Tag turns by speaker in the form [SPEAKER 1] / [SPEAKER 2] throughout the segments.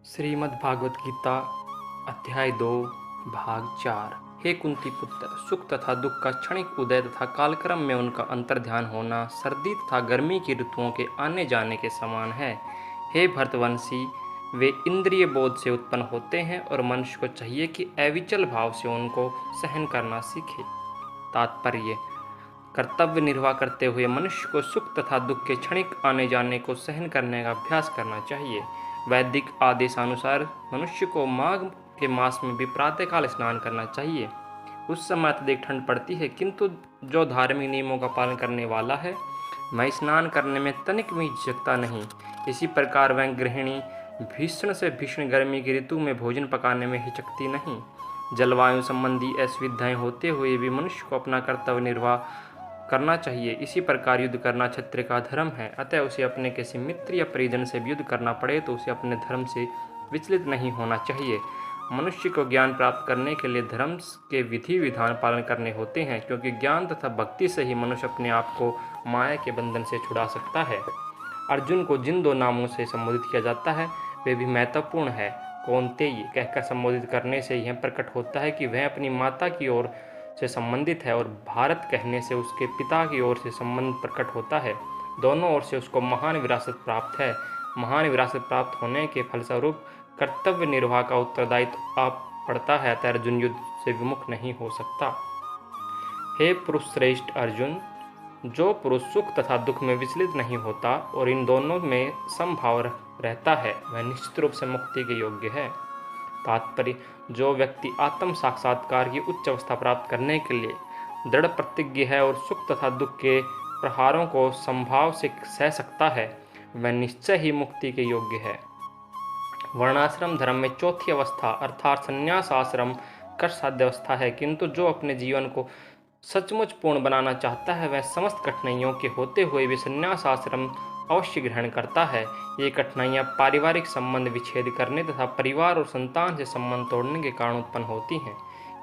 [SPEAKER 1] श्रीमद्भागवत गीता अध्याय 2 भाग 4। हे कुंती पुत्र, सुख तथा दुख का क्षणिक उदय तथा कालक्रम में उनका अंतर्ध्यान होना सर्दी तथा गर्मी की ऋतुओं के आने जाने के समान है। हे भरतवंशी, वे इंद्रिय बोध से उत्पन्न होते हैं और मनुष्य को चाहिए कि अविचल भाव से उनको सहन करना सीखे। तात्पर्य: कर्तव्य निर्वाह करते हुए मनुष्य को सुख तथा दुख के क्षणिक आने जाने को सहन करने का अभ्यास करना चाहिए। वैदिक आदेशानुसार मनुष्य को माघ के मास में भी प्रातःकाल स्नान करना चाहिए। उस समय अत्यधिक ठंड पड़ती है, किंतु जो धार्मिक नियमों का पालन करने वाला है वह स्नान करने में तनिक भी झिझकता नहीं। इसी प्रकार वह गृहिणी भीषण से भीषण गर्मी की ऋतु में भोजन पकाने में हिचकती नहीं। जलवायु संबंधी असुविधाएं होते हुए भी मनुष्य को अपना कर्तव्य निर्वाह करना चाहिए। इसी प्रकार युद्ध करना क्षत्रिय का धर्म है, अतः उसे अपने किसी मित्र या परिजन से भी युद्ध करना पड़े तो उसे अपने धर्म से विचलित नहीं होना चाहिए। मनुष्य को ज्ञान प्राप्त करने के लिए धर्म के विधि विधान पालन करने होते हैं, क्योंकि ज्ञान तथा भक्ति से ही मनुष्य अपने आप को माया के बंधन से छुड़ा सकता है। अर्जुन को जिन दो नामों से संबोधित किया जाता है वे भी महत्वपूर्ण है। कौन्तेय कहकर संबोधित करने से यह प्रकट होता है कि वह अपनी माता की ओर से संबंधित है, और भारत कहने से उसके पिता की ओर से संबंध प्रकट होता है। दोनों ओर से उसको महान विरासत प्राप्त है। महान विरासत प्राप्त होने के फलस्वरूप कर्तव्य निर्वाह का उत्तरदायित्व आप पड़ता है, अतः अर्जुन युद्ध से विमुख नहीं हो सकता। हे पुरुष श्रेष्ठ अर्जुन, जो पुरुष सुख तथा दुख में विचलित नहीं होता और इन दोनों में समभाव रहता है वह निश्चित रूप से मुक्ति के योग्य है। तात्पर्य: जो व्यक्ति आत्म साक्षात्कार की उच्च अवस्था प्राप्त करने के लिए दृढ़ प्रतिज्ञ है और सुख तथा दुख के प्रहारों को संभाव से सह सकता है वह निश्चय ही मुक्ति के योग्य है। वर्णाश्रम धर्म में चौथी अवस्था अर्थात संन्यास आश्रम कष्ट साध्य अवस्था है, किंतु जो अपने जीवन को सचमुच पूर्ण बनाना चाहता है वह समस्त कठिनाइयों के होते हुए भी संन्यास आश्रम अवश्य ग्रहण करता है। ये कठिनाइयाँ पारिवारिक संबंध विच्छेद करने तथा परिवार और संतान से संबंध तोड़ने के कारण उत्पन्न होती हैं,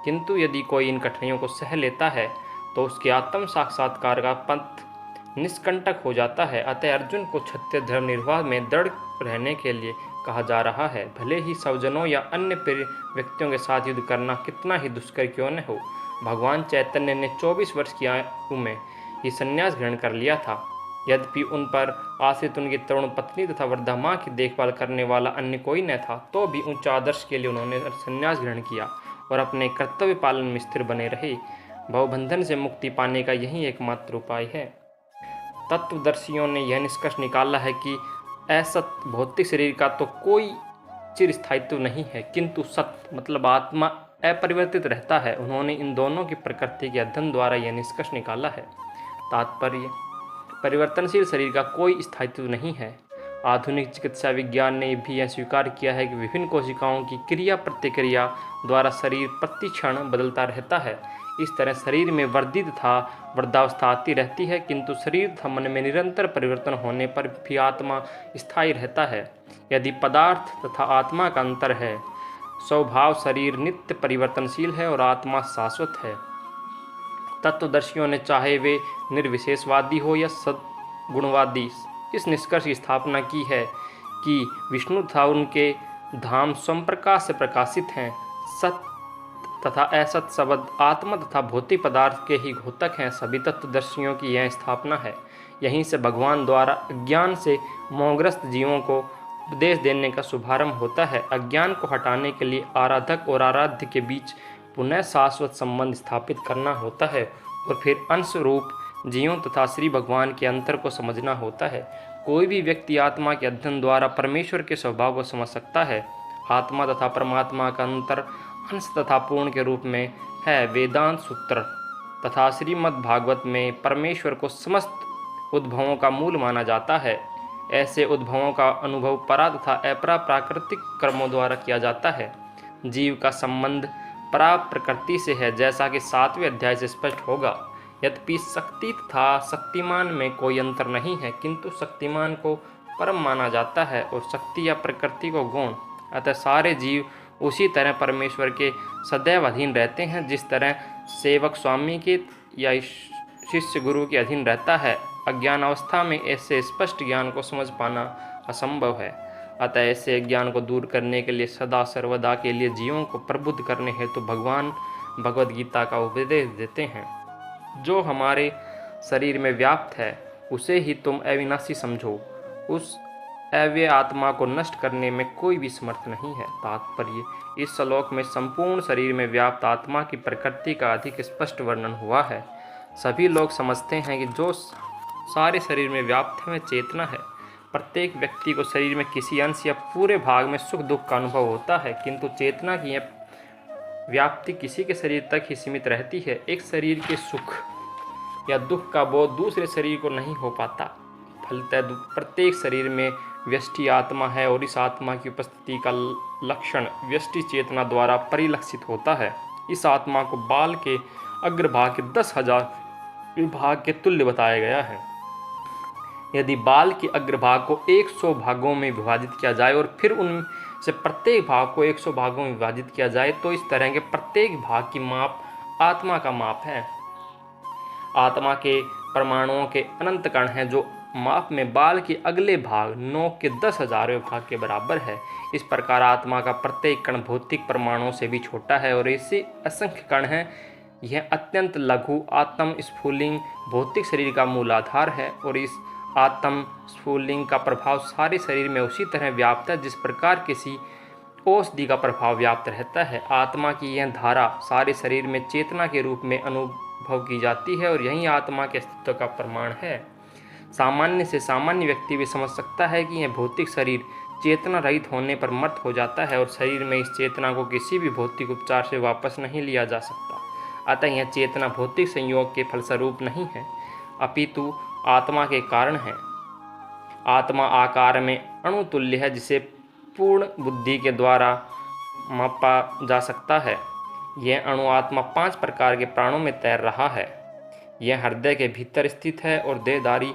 [SPEAKER 1] किंतु यदि कोई इन कठिनाइयों को सह लेता है तो उसके आत्म साक्षात्कार का पथ निष्कंटक हो जाता है। अतः अर्जुन को क्षत्रिय धर्म निर्वाह में दृढ़ रहने के लिए कहा जा रहा है। भले ही स्वजनों या अन्य व्यक्तियों के साथ युद्ध करना कितना ही दुष्कर क्यों न हो। भगवान चैतन्य ने 24 वर्ष की आयु में ही संन्यास ग्रहण कर लिया था। यद्यपि उन पर आश्रित उनकी तरुण पत्नी तथा वृद्धा माँ की देखभाल करने वाला अन्य कोई न था, तो भी उच्च आदर्श के लिए उन्होंने संन्यास ग्रहण किया और अपने कर्तव्य पालन में स्थिर बने रहे। भवबंधन से मुक्ति पाने का यही एकमात्र उपाय है। तत्वदर्शियों ने यह निष्कर्ष निकाला है कि असत भौतिक शरीर का तो कोई चिरस्थायित्व नहीं है, किंतु सत मतलब आत्मा अपरिवर्तित रहता है। उन्होंने इन दोनों की प्रकृति के अध्ययन द्वारा यह निष्कर्ष निकाला है। तात्पर्य: परिवर्तनशील शरीर का कोई स्थायित्व नहीं है। आधुनिक चिकित्सा विज्ञान ने भी यह स्वीकार किया है कि विभिन्न कोशिकाओं की क्रिया प्रतिक्रिया द्वारा शरीर प्रतिक्षण बदलता रहता है। इस तरह शरीर में वृद्धि तथा वृद्धावस्था आती रहती है, किंतु शरीर तथा मन में निरंतर परिवर्तन होने पर भी आत्मा स्थायी रहता है। यदि पदार्थ तथा आत्मा का अंतर है, स्वभाव शरीर नित्य परिवर्तनशील है और आत्मा शाश्वत है। तत्वदर्शियों ने चाहे वे निर्विशेषवादी हो या सद्गुणवादी इस निष्कर्ष की स्थापना की है कि विष्णु तथा उनके धाम स्वप्रकाश से प्रकाशित हैं। सत तथा असत शब्द आत्मा तथा भौतिक पदार्थ के ही घोतक हैं। सभी तत्वदर्शियों की यह स्थापना है। यहीं से भगवान द्वारा अज्ञान से मोहग्रस्त जीवों को उपदेश देने का शुभारंभ होता है। अज्ञान को हटाने के लिए आराधक और आराध्य के बीच पुनः शाश्वत संबंध स्थापित करना होता है और फिर अंश रूप जीवों तथा श्री भगवान के अंतर को समझना होता है। कोई भी व्यक्ति आत्मा के अध्ययन द्वारा परमेश्वर के स्वभाव को समझ सकता है। आत्मा तथा परमात्मा का अंतर अंश तथा पूर्ण के रूप में है। वेदांत सूत्र तथा श्रीमद् भागवत में परमेश्वर को समस्त उद्भवों का मूल माना जाता है। ऐसे उद्भवों का अनुभव परा तथा अपरा प्राकृतिक कर्मों द्वारा किया जाता है। जीव का संबंध परा प्रकृति से है, जैसा कि 7वें अध्याय से स्पष्ट होगा। यद्यपि शक्ति तथा शक्तिमान में कोई अंतर नहीं है, किंतु शक्तिमान को परम माना जाता है और शक्ति या प्रकृति को गौण। अतः सारे जीव उसी तरह परमेश्वर के सदैव अधीन रहते हैं, जिस तरह सेवक स्वामी के या शिष्य गुरु के अधीन रहता है। अज्ञान अवस्था में ऐसे स्पष्ट ज्ञान को समझ पाना असंभव है। अतः ऐसे अज्ञान को दूर करने के लिए सदा सर्वदा के लिए जीवों को प्रबुद्ध करने हेतु भगवान भगवद गीता का उपदेश देते हैं। जो हमारे शरीर में व्याप्त है उसे ही तुम अविनाशी समझो, उस अव्यय आत्मा को नष्ट करने में कोई भी समर्थ नहीं है। तात्पर्य, इस श्लोक में संपूर्ण शरीर में व्याप्त आत्मा की प्रकृति का अधिक स्पष्ट वर्णन हुआ है। सभी लोग समझते हैं कि जो सारे शरीर में व्याप्त है वह चेतना है। प्रत्येक व्यक्ति को शरीर में किसी अंश या पूरे भाग में सुख दुख का अनुभव होता है, किंतु चेतना की यह व्याप्ति किसी के शरीर तक ही सीमित रहती है। एक शरीर के सुख या दुख का बोध दूसरे शरीर को नहीं हो पाता। फलतः प्रत्येक शरीर में व्यष्टि आत्मा है और इस आत्मा की उपस्थिति का लक्षण व्यष्टि चेतना द्वारा परिलक्षित होता है। इस आत्मा को बाल के अग्रभाग के 10,000 विभाग के तुल्य बताया गया है। यदि बाल के अग्रभाग को 100 भागों में विभाजित किया जाए और फिर उनसे प्रत्येक भाग को 100 भागों में विभाजित किया जाए तो इस तरह के प्रत्येक भाग की माप आत्मा का माप है। आत्मा के परमाणुओं के अनंत कण हैं, जो माप में बाल के अगले भाग नोक के 10,000वें भाग के बराबर है। इस प्रकार आत्मा का प्रत्येक कण भौतिक परमाणुओं से भी छोटा है और ऐसे असंख्य कण हैं। यह अत्यंत लघु आत्म स्फुलिंग भौतिक शरीर का मूलाधार है और इस आत्म स्फुलिंग का प्रभाव सारे शरीर में उसी तरह व्याप्त है जिस प्रकार किसी औषधि का प्रभाव व्याप्त रहता है। आत्मा की यह धारा सारे शरीर में चेतना के रूप में अनुभव की जाती है और यही आत्मा के अस्तित्व का प्रमाण है। सामान्य से सामान्य व्यक्ति भी समझ सकता है कि यह भौतिक शरीर चेतना रहित होने पर मर्त हो जाता है और शरीर में इस चेतना को किसी भी भौतिक उपचार से वापस नहीं लिया जा सकता। अतः यह चेतना भौतिक संयोग के फलस्वरूप नहीं है, अपितु आत्मा के कारण है। आत्मा आकार में अणुतुल्य है, जिसे पूर्ण बुद्धि के द्वारा मापा जा सकता है। यह अणु आत्मा 5 प्रकार के प्राणों में तैर रहा है। यह हृदय के भीतर स्थित है और देहधारी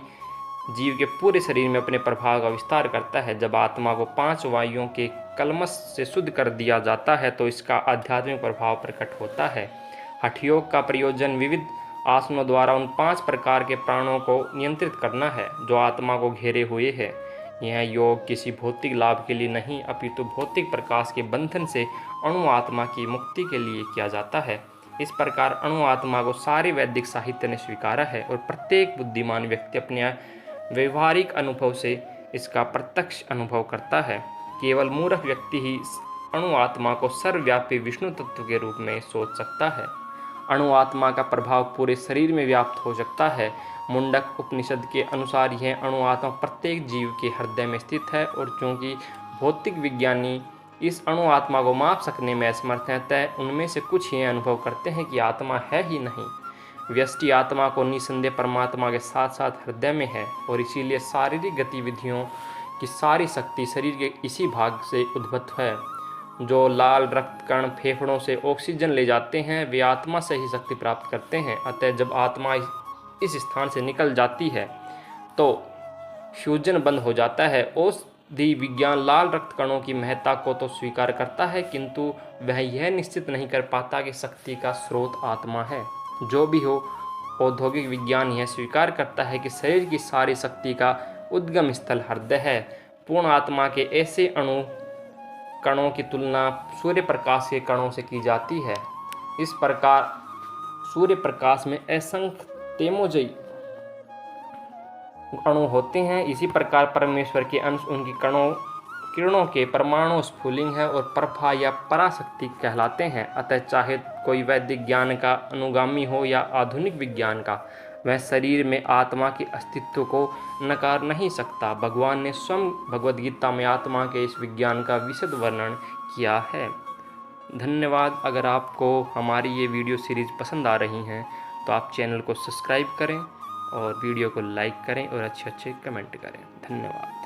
[SPEAKER 1] जीव के पूरे शरीर में अपने प्रभाव का विस्तार करता है। जब आत्मा को 5 वायुओं के कलमश से शुद्ध कर दिया जाता है तो इसका आध्यात्मिक प्रभाव प्रकट होता है। हठयोग का प्रयोजन विविध आसनों द्वारा उन 5 प्रकार के प्राणों को नियंत्रित करना है जो आत्मा को घेरे हुए है। यह योग किसी भौतिक लाभ के लिए नहीं, अपितु भौतिक प्रकाश के बंधन से अणु आत्मा की मुक्ति के लिए किया जाता है। इस प्रकार अणु आत्मा को सारे वैदिक साहित्य ने स्वीकारा है और प्रत्येक बुद्धिमान व्यक्ति अपने व्यवहारिक अनुभव से इसका प्रत्यक्ष अनुभव करता है। केवल मूर्ख व्यक्ति ही अणु आत्मा को सर्वव्यापी विष्णु तत्व के रूप में सोच सकता है। अणु आत्मा का प्रभाव पूरे शरीर में व्याप्त हो सकता है। मुंडक उपनिषद के अनुसार यह अणु आत्मा प्रत्येक जीव के हृदय में स्थित है और चूंकि भौतिक विज्ञानी इस अणु आत्मा को माप सकने में असमर्थ हैं, तय उनमें से कुछ ये अनुभव करते हैं कि आत्मा है ही नहीं। व्यष्टि आत्मा को निसंदेह परमात्मा के साथ साथ हृदय में है और इसीलिए शारीरिक गतिविधियों की सारी शक्ति शरीर के इसी भाग से उद्भूत है। जो लाल रक्त कण फेफड़ों से ऑक्सीजन ले जाते हैं वे आत्मा से ही शक्ति प्राप्त करते हैं। अतः जब आत्मा इस स्थान से निकल जाती है तो फ्यूजन बंद हो जाता है। औषधि विज्ञान लाल रक्त कणों की महत्ता को तो स्वीकार करता है, किंतु वह यह निश्चित नहीं कर पाता कि शक्ति का स्रोत आत्मा है। जो भी हो, औद्योगिक विज्ञान यह स्वीकार करता है कि शरीर की सारी शक्ति का उद्गम स्थल हृदय है। पूर्ण आत्मा के ऐसे अणु कणों की तुलना सूर्य प्रकाश के कणों से की जाती है। इस प्रकार सूर्य प्रकाश में असंख्य तेमोजयी अणु होते हैं। इसी प्रकार परमेश्वर के अंश उनकी किरणों के परमाणु स्फुलिंग है और प्रभा या पराशक्ति कहलाते हैं। अतः चाहे कोई वैदिक ज्ञान का अनुगामी हो या आधुनिक विज्ञान का, वह शरीर में आत्मा के अस्तित्व को नकार नहीं सकता। भगवान ने स्वयं भगवद गीता में आत्मा के इस विज्ञान का विशद वर्णन किया है। धन्यवाद। अगर आपको हमारी ये वीडियो सीरीज़ पसंद आ रही हैं तो आप चैनल को सब्सक्राइब करें और वीडियो को लाइक करें और अच्छे कमेंट करें। धन्यवाद।